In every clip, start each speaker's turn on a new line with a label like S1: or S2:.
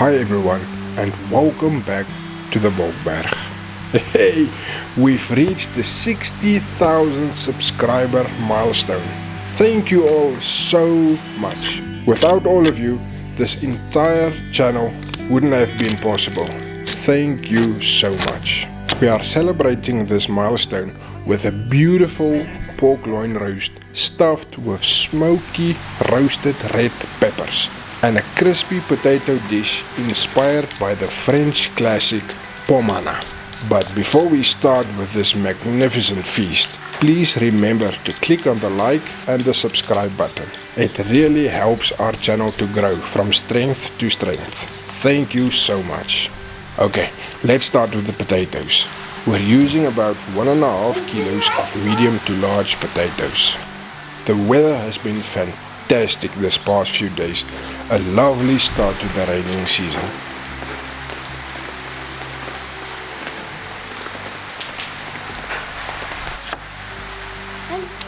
S1: Hi everyone and welcome back to the Wolkberg. Hey, we've reached the 60,000 subscriber milestone. Thank you all so much. Without all of you, this entire channel wouldn't have been possible. Thank you so much. We are celebrating this milestone with a beautiful pork loin roast stuffed with smoky roasted red peppers and a crispy potato dish inspired by the French classic Pommes Anna. But before we start with this magnificent feast, please remember to click on the like and the subscribe button. It really helps our channel to grow from strength to strength. Thank you so much. Okay, let's start with the potatoes. We're using about 1.5 kilos of medium to large potatoes. The weather has been fantastic this past few days. A lovely start to the raining season.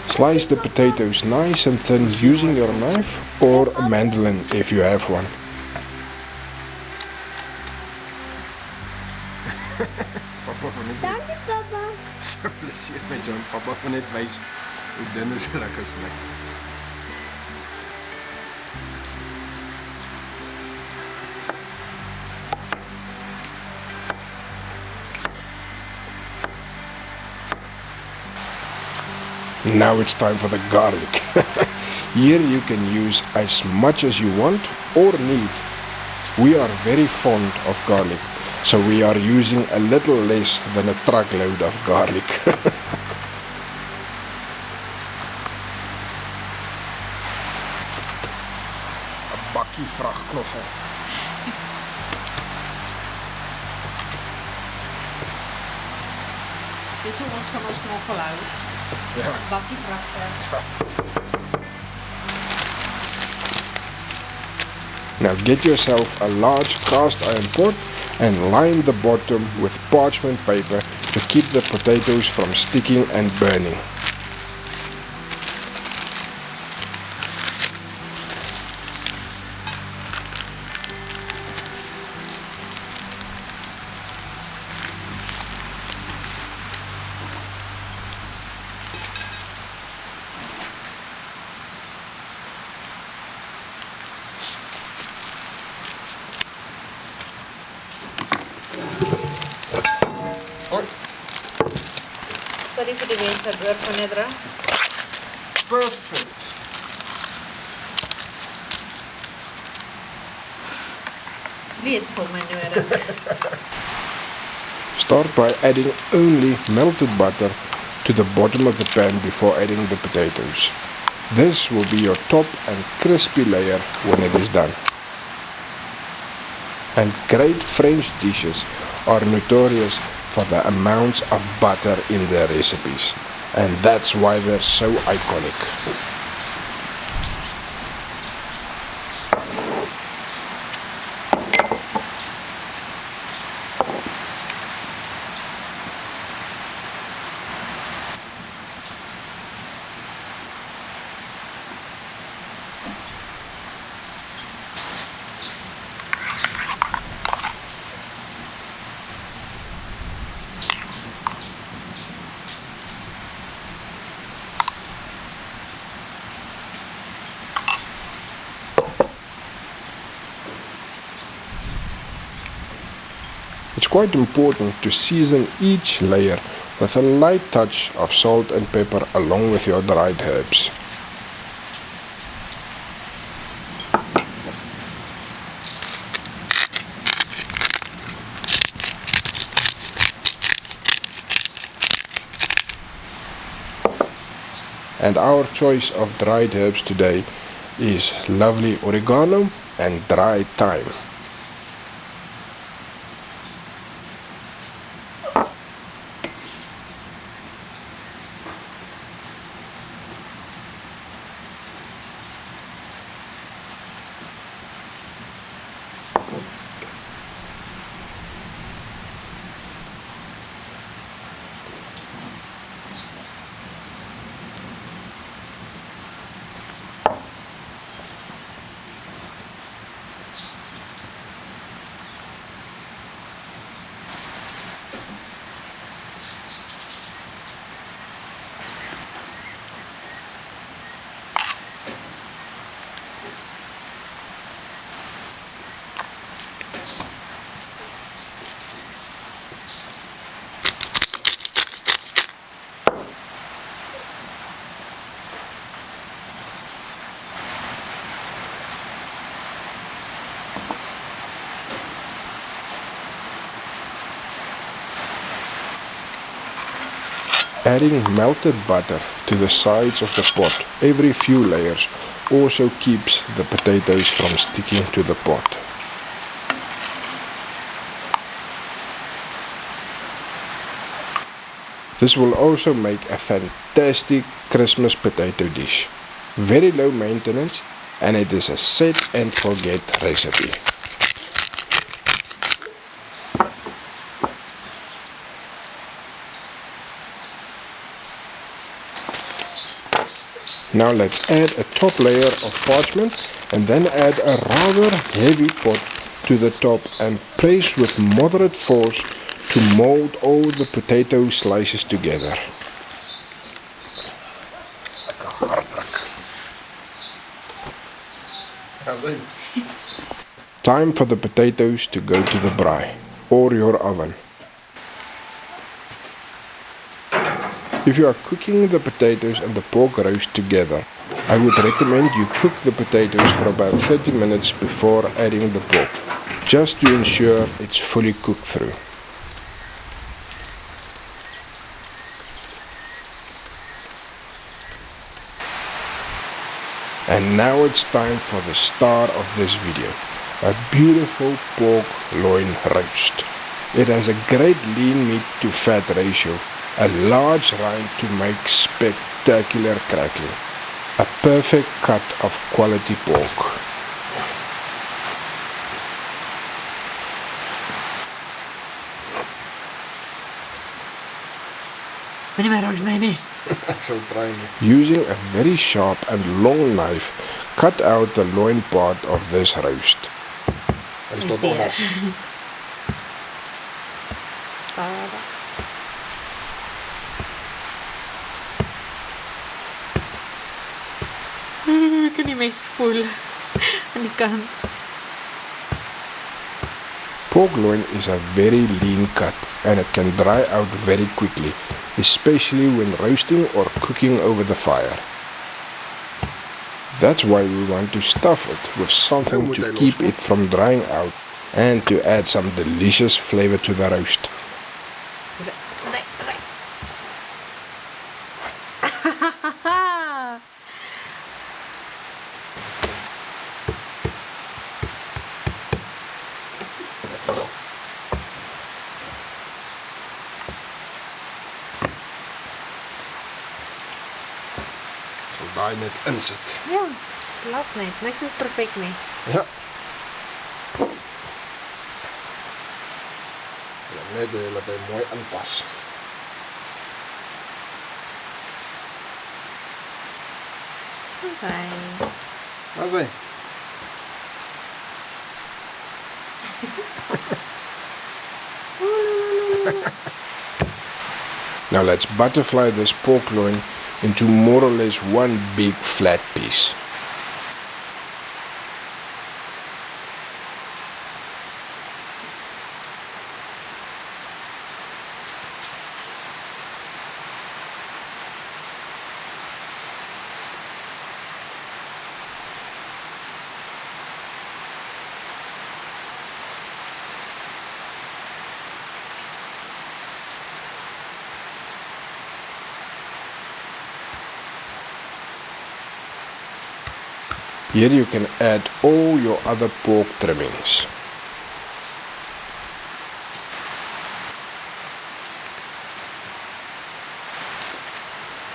S1: Slice the potatoes nice and thin using your knife or a mandolin if you have one.
S2: Dankie papa.
S1: So plezier met jou en papa van net wys hoe dun is lekker sny. Now it's time for the garlic. Here you can use as much as you want or need. We are very fond of garlic, so we are using a little less than a truckload of garlic. A bakkie vragknoffel.
S2: Dit is ons van ons knoffel uit.
S1: Ja.
S2: Bakkie vrachten.
S1: Now get yourself a large cast iron pot and line the bottom with parchment paper to keep the potatoes from sticking and burning.
S2: Sorry vir die wense oor van Nedra.
S1: Perfect.
S2: Weet sommer nodig.
S1: Start by adding only melted butter to the bottom of the pan before adding the potatoes. This will be your top and crispy layer when it is done. And great French dishes are notorious for the amounts of butter in their recipes, and that's why they're so iconic. It's quite important to season each layer with a light touch of salt and pepper along with your dried herbs. And our choice of dried herbs today is lovely oregano and dried thyme. Adding melted butter to the sides of the pot every few layers also keeps the potatoes from sticking to the pot. This will also make a fantastic Christmas potato dish. Very low maintenance, and it is a set and forget recipe. Now let's add a top layer of parchment and then add a rather heavy pot to the top and press with moderate force to mold all the potato slices together. Time for the potatoes to go to the braai or your oven. If you are cooking the potatoes and the pork roast together, I would recommend you cook the potatoes for about 30 minutes before adding the pork, just to ensure it's fully cooked through. And now it's time for the star of this video, a beautiful pork loin roast. It has a great lean meat to fat ratio, a large rind to make spectacular crackling, a perfect cut of quality pork. Using a very sharp and long knife, cut out the loin part of this roast.
S2: Kan die mes voel aan die kant.
S1: Pork loin is a very lean cut and it can dry out very quickly, especially when roasting or cooking over the fire. That's why we want to stuff it with something to keep it from drying out and to add some delicious flavor to the roast. Daai net insit.
S2: Ja, las net. Niks is perfek nie.
S1: Ja. Net laat hy mooi aanpas.
S2: Okay.
S1: Wat sê? Now let's butterfly this pork loin into more or less one big flat piece. Here you can add all your other pork trimmings.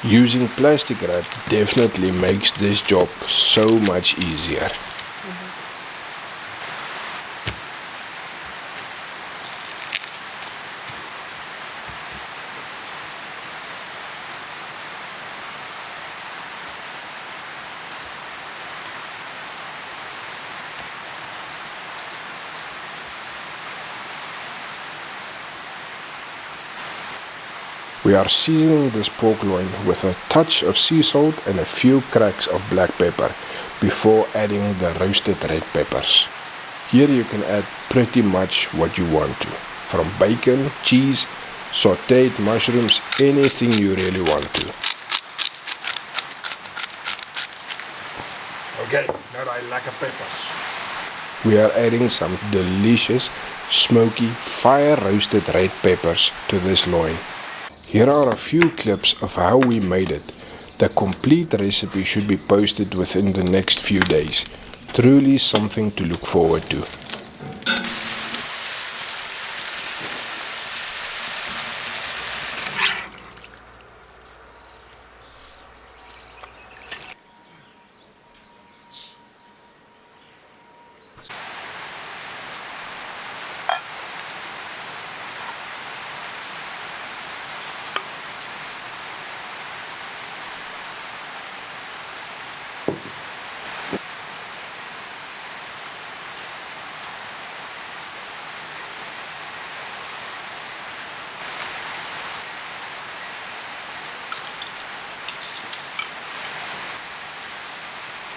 S1: Using plastic wrap definitely makes this job so much easier. We are seasoning this pork loin with a touch of sea salt and a few cracks of black pepper before adding the roasted red peppers. Here you can add pretty much what you want to, from bacon, cheese, sauteed mushrooms, anything you really want to. Okay, now I like peppers. We are adding some delicious, smoky, fire roasted red peppers to this loin. Here are a few clips of how we made it. The complete recipe should be posted within the next few days. Truly something to look forward to.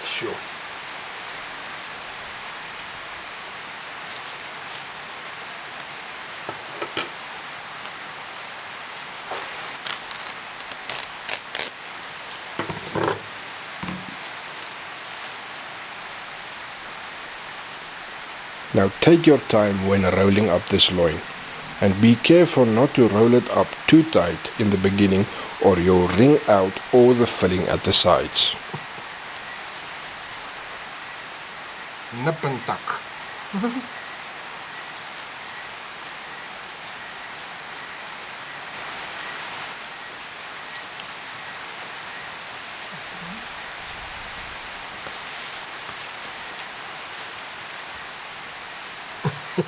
S1: Sure. Now take your time when rolling up this loin, and be careful not to roll it up too tight in the beginning or you'll wring out all the filling at the sides. Nip and tuck.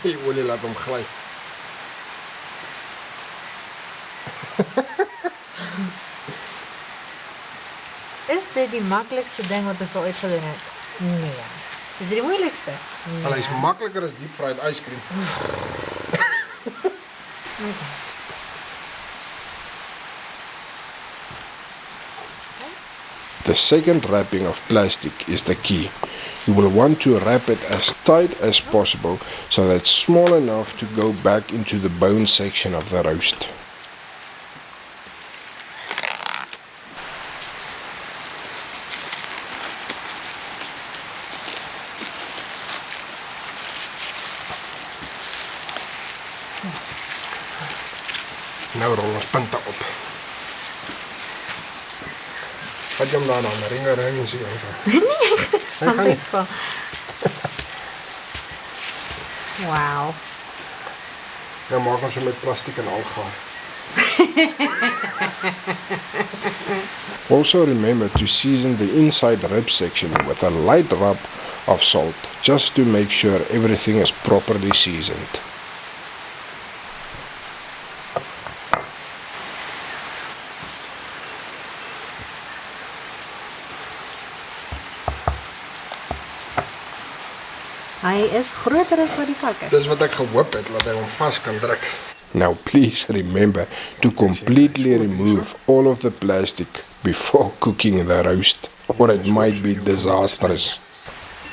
S1: Je olie laat hem glijden.
S2: Is dit die makkelijkste ding wat ons al ooit gedoen het? Nee. Is dit die moeilijkste? Nee.
S1: Hij is makkelijker dan deep fried ice cream.
S2: Okay.
S1: The second wrapping of plastic is the key. You will want to wrap it as tight as possible so that it's small enough to go back into the bone section of the roast. Nou rol ons punte op. Vat jy hom daarna, ring en sê ons.
S2: Nee, gaan niet van. Wauw.
S1: Nou maak ons hom met plastic en algaar. Also remember to season the inside rib section with a light rub of salt, just to make sure everything is properly seasoned.
S2: Hy is groter as wat die kak is.
S1: Dis wat ek gehoop het, dat hy hom vas kan druk. Now please remember to completely remove all of the plastic before cooking the roast, or it might be disastrous.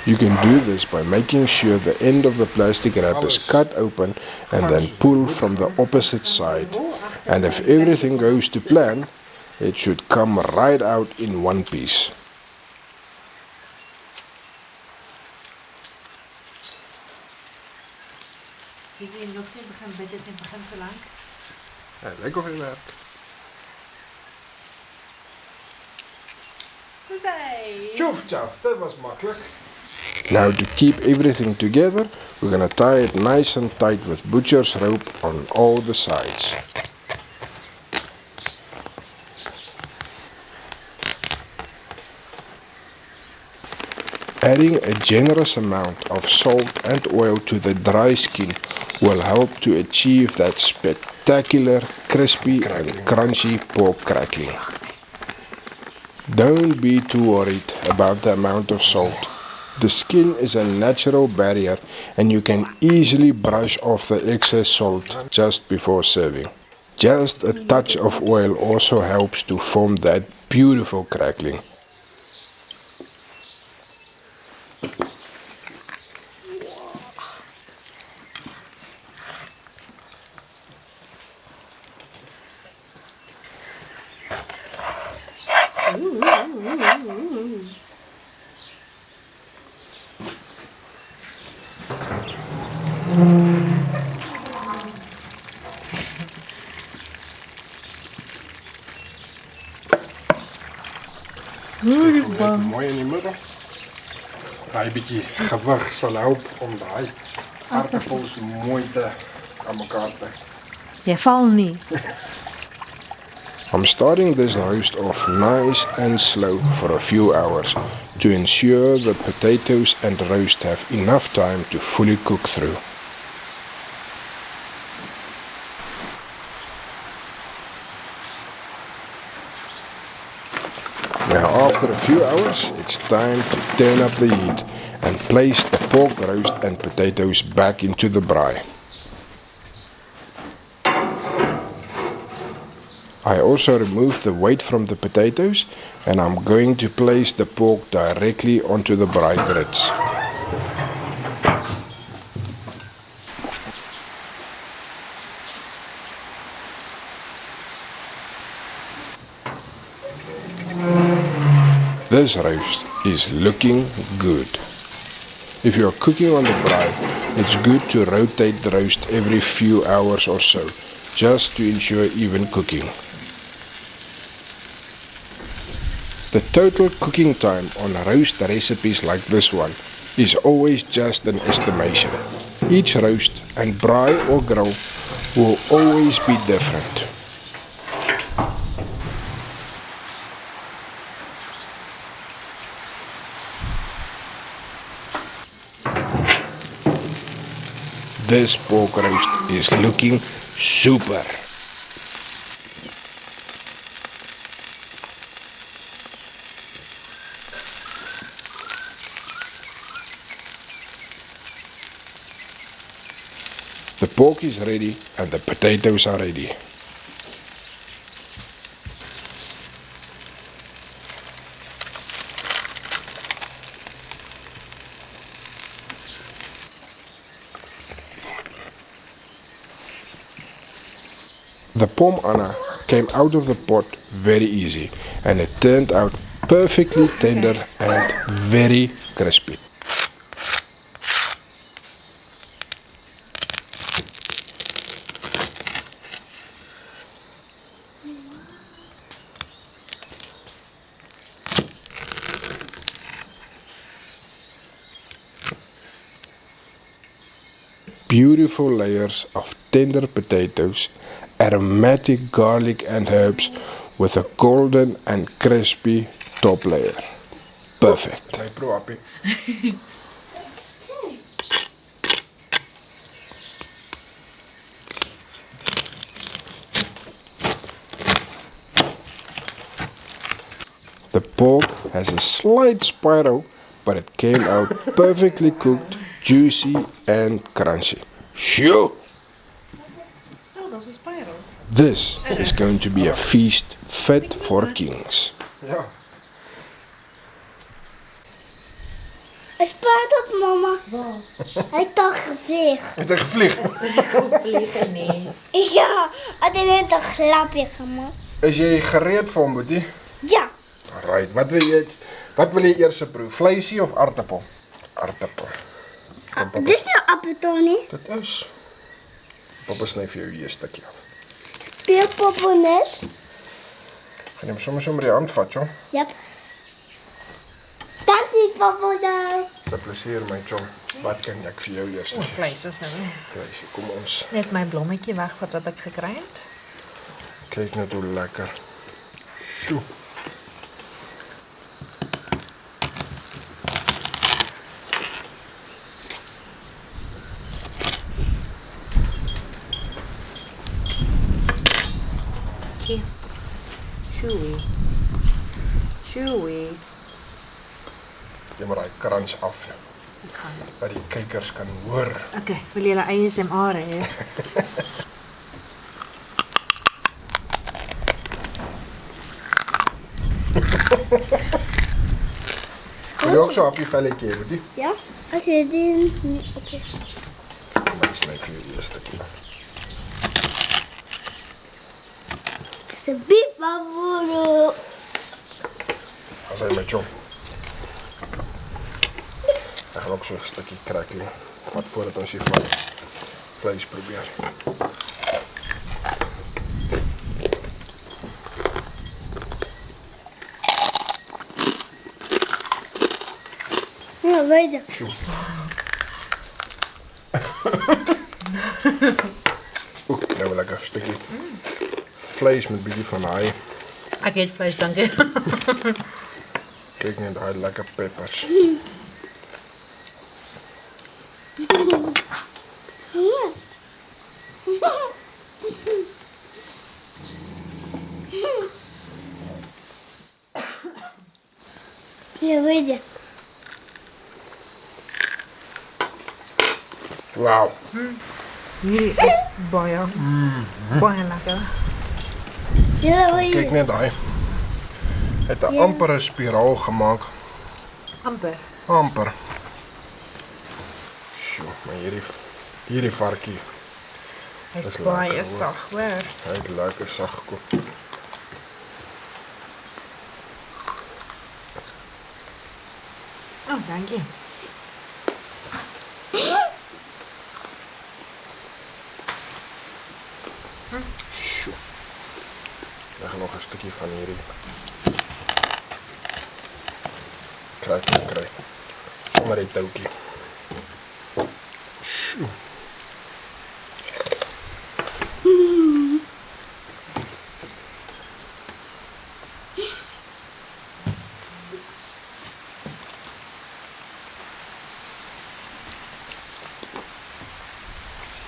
S1: You can do this by making sure the end of the plastic wrap is cut open and then pull from the opposite side. And if everything goes to plan, it should come right out in one piece.
S2: Jy nog nie begin bid het en begin so lank.
S1: Ja, lyk of hy werk.
S2: Dis hy.
S1: Tjof, dat was makkelijk. Now to keep everything together, we're going to tie it nice and tight with butcher's rope on all the sides. Adding a generous amount of salt and oil to the dry skin will help to achieve that spectacular, crispy and crunchy pork crackling. Don't be too worried about the amount of salt. The skin is a natural barrier and you can easily brush off the excess salt just before serving. Just a touch of oil also helps to form that beautiful crackling.
S2: Oeh, dis
S1: Steek hom net
S2: bang.
S1: mooi in die middel. Daai bietjie gewig sal help om daai aardappels mooi aan mekaar te.
S2: Jy val nie.
S1: I'm starting this roast off nice and slow for a few hours to ensure the potatoes and roast have enough time to fully cook through. Now after a few hours, it's time to turn up the heat and place the pork roast and potatoes back into the braai. I also removed the weight from the potatoes and I'm going to place the pork directly onto the braai grits. This roast is looking good. If you are cooking on the braai, it's good to rotate the roast every few hours or so, just to ensure even cooking. The total cooking time on roast recipes like this one is always just an estimation. Each roast and braai or grill will always be different. This pork roast is looking super. The pork is ready and the potatoes are ready. The Pommes Anna came out of the pot very easy and it turned out perfectly tender and very crispy. Beautiful layers of tender potatoes, aromatic garlic and herbs with a golden and crispy top layer. Perfect. The pork has a slight spiral, but it came out perfectly cooked, juicy and crunchy. Shoo!
S2: Oh, dat is een spiral.
S1: This is going to be a feast fit for kings. Ja.
S3: Hij spaart op, mama.
S2: Waar?
S3: Hij heeft toch gevliegd.
S1: Het is gevliegd.
S2: Vliegen nie.
S3: Ja, hij heeft net een grapje gemaakt.
S1: Is jy gereed vir hom, Boetie?
S3: Ja,
S1: Alright, wat wil jy eers proe? Vleisie of aardappel? Aardappel.
S3: dit is een appelton, nie?
S1: Dit is. Papa sny vir jou hier 'n stukkie af.
S3: Peerpoppen net.
S1: Gaan jy sommer so met die hand vat, jong?
S3: Ja. Dankie, papa.
S1: Dis 'n plesier, my chom. Wat kan ek vir jou eers?
S2: O, vleis is nou.
S1: Vleisie, kom ons.
S2: Net my blommetjie weg wat ek gekry het.
S1: Kyk net hoe lekker. Sjoe.
S2: Hier. Chewy. Chewy.
S1: Jy moet daai crunch af,
S2: Ek gaan.
S1: dat die kykers kan hoor.
S2: Okay, wil jy hulle ASMR hê?
S1: Wil jy ook so 'n happie velletjie hê, Boetie?
S3: Ja, als je die niet... Oké.
S1: Ek sny vir jou eers 'n stukkie af.
S3: Het is een bief, papa.
S1: As hy my chom. Ek gaan ook so 'n stukkie crackling. Wat voordat ons hier vleis probeer.
S3: Ja, weet je.
S1: Sjoe. Oeh, nou wil lekker stukje vlees met bietjie van haai.
S2: Ek eet vleis, dankie.
S1: Kyk net daai lekker peppers.
S3: Ja, weet je.
S1: Wauw.
S2: Hierdie is baie lekker.
S3: Ja, weet
S1: Kyk
S3: je.
S1: net daai. Het 'n ampere spiraal gemaak.
S2: Amper.
S1: Amper. Sjoe, maar hierdie varkie,
S2: Hy's
S1: Dis
S2: baie
S1: lekker, hoor.
S2: sag, hoor.
S1: hy het lekker sag gekook.
S2: Oh, dankie.
S1: Sjoe. Ek gaan nog 'n stukkie van hierdie kry. Sommer die toukie. Sjoe.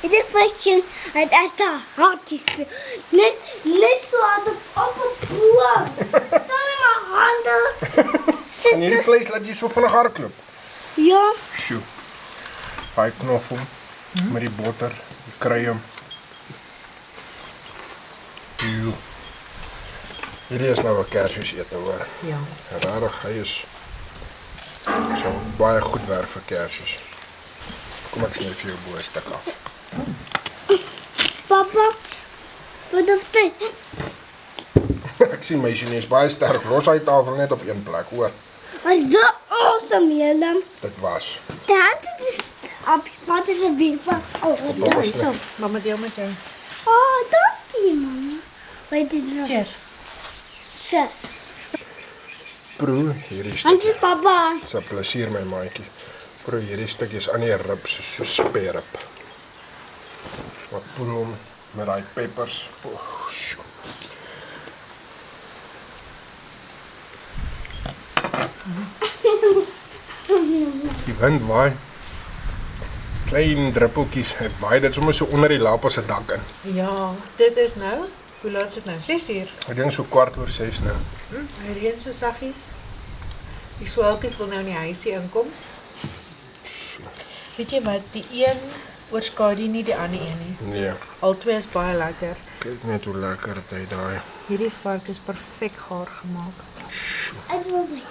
S3: Dit visje het echt een hard gespeeld. Net zo hard op een boom. Zo in mijn handen.
S1: En hierdie vlees laat jy so vinnig hardloop.
S3: Ja.
S1: Sjoe. Daai knoffel met die botter, die kruie. Joe. Hierdie is nou 'n kersfees ete hoor.
S2: Ja.
S1: Rarig, hy is so baie goed werk vir kersfees. Kom ek sny vir jou bo 'n stuk af.
S3: Papa, wat is dit?
S1: Ek sien my sien is baie sterk. Los hy tafel net op een plek, hoor.
S3: Wat is dat awesome, Willem?
S1: Dit was.
S3: Dad, dit is... Wat is een beef? Oh, wat
S1: Papa
S3: dan?
S1: sny.
S2: Zo, mama deel met jou.
S3: Oh, dankie, mama. Weet je nog?
S2: Cheers.
S3: Zo.
S1: Proe hierdie
S3: Dankie,
S1: stukkie.
S3: papa.
S1: Dis 'n plesier my maatjie. Proe hierdie stukkies aan die ribs, so sperrip. Wat proe hom met daai peppers. Oh, sjoe. Die wind waai. Klein druppeltjies, hy waai dit sommer so onder die lapa se dak in.
S2: Ja, dit is nou, hoe laat is dit nou? 6 uur.
S1: Ek dink so 6:15 nou.
S2: Hy reën so saggies. Die swaalkies wil nou in die huisie inkom. Weet jy wat, die een oorskadu nie die ander een nie.
S1: Nee,
S2: Albei is baie lekker.
S1: kyk net hoe lekker dit hy daai.
S2: Hierdie vark is perfek gaar gemaak.
S3: Het wil bij.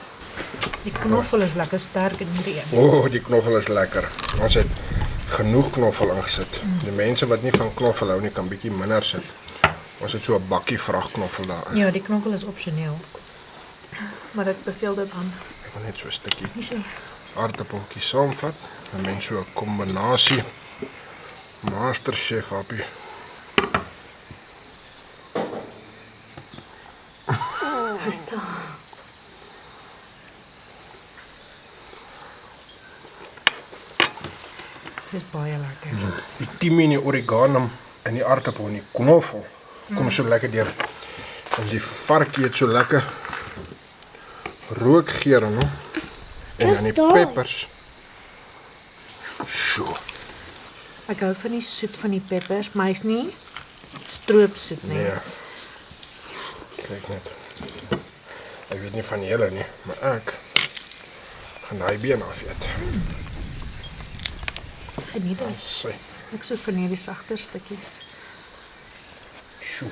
S2: Die knoffel is lekker sterk in hierdie een.
S1: O, oh, die knoffel is lekker. Ons het genoeg knoffel ingesit. Die mense wat nie van knoffel hou nie, kan bietjie minder sit. Ons het so 'n bakkie vragknoffel daarin.
S2: Ja, die knoffel is opsioneel. Maar ek beveel dit aan.
S1: Ek wil net so 'n stukkie
S2: Hierso.
S1: aardappeltjies saamvat. En mens so 'n kombinasie Masterchef appie.
S2: Stil. Dis baie lekker.
S1: Die thyme en die oregano en die aardappel en die knoffel kom so lekker deur. En die varkie het so lekker rookgeur en dan die
S3: daai.
S1: peppers. Sjoe.
S2: Ek hou van die soet van die peppers, maar hy's nie stroopsoet nie.
S1: Nee. Kyk net. Ek weet nie van julle nie, maar ek gaan daai been afeet.
S2: Geniet dit.
S1: Sy.
S2: Ek soek van hierdie sagter stukkies.
S1: Sjoe.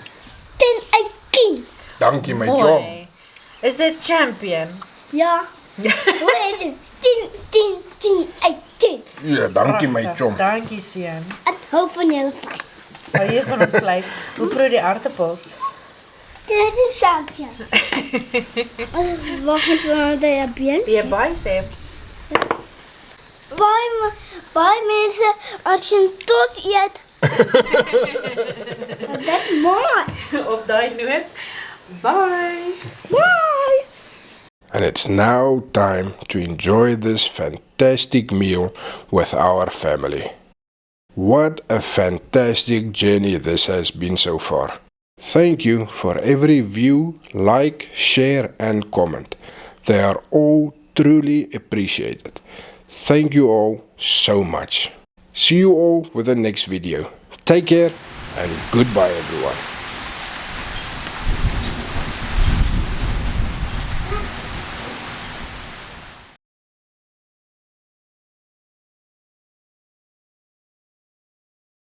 S3: 10 uit 10.
S1: Dankie my chom.
S2: Is dit champion?
S3: Ja. Hoe heet het? 10 uit 10.
S1: Ja, dankie my chom.
S2: Dankie seun.
S3: Ik hou van jullie vlees.
S2: Hou jy van ons vleis? Hoe proe die aardappels?
S3: Dit is een saampje. Wacht even dat je bent.
S2: Wie jy baie sê?
S3: Baie mensen, als je een tos eet, dat mooi.
S2: Op daai noot. Bye.
S3: Bye.
S1: And it's now time to enjoy this fantastic meal with our family. What a fantastic journey this has been so far. Thank you for every view, like, share and comment. They are all truly appreciated. Thank you all so much. See you all with the next video. Take care and goodbye everyone.